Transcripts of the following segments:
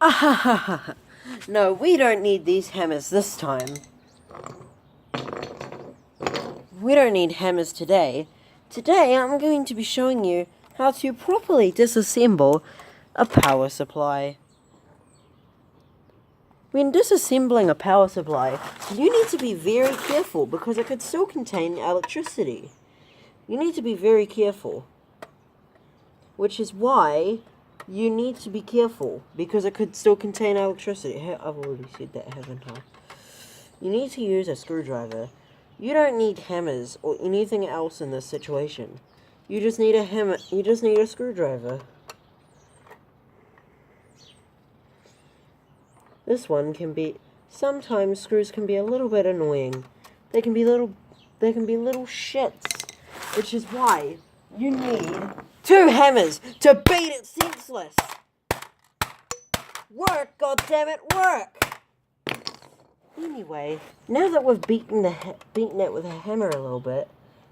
Ah, no, we don't need these hammers this time. We don't need hammers today. Today I'm going to be showing you how to properly disassemble a power supply. When disassembling a power supply, you need to be very careful because it could still contain electricity. You need to be very careful. Which is why you need to be careful because it could still contain electricity. I've already said that, haven't I? You need to use a screwdriver. You don't need hammers or anything else in this situation. You just need a hammer. You just need a screwdriver. This one can be. Sometimes screws can be a little bit annoying. They can be little shits, which is why you need 2 hammers to beat it senseless. Work, goddammit, work! Anyway, now that we've beaten it with a hammer a little bit,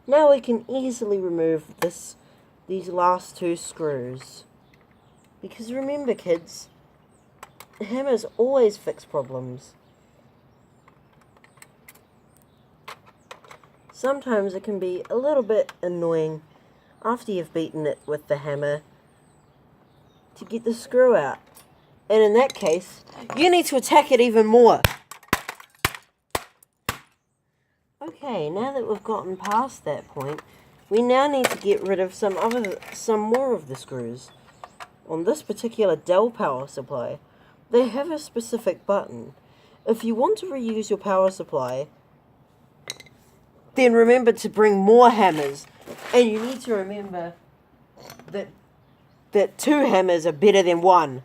now we can easily remove these last 2 screws. Because remember, kids, hammers always fix problems. Sometimes it can be a little bit annoying after you've beaten it with the hammer to get the screw out. And in that case, you need to attack it even more. Okay, now that we've gotten past that point, we now need to get rid of some more of the screws. On this particular Dell power supply, they have a specific button. If you want to reuse your power supply, then remember to bring more hammers. And you need to remember that 2 hammers are better than 1.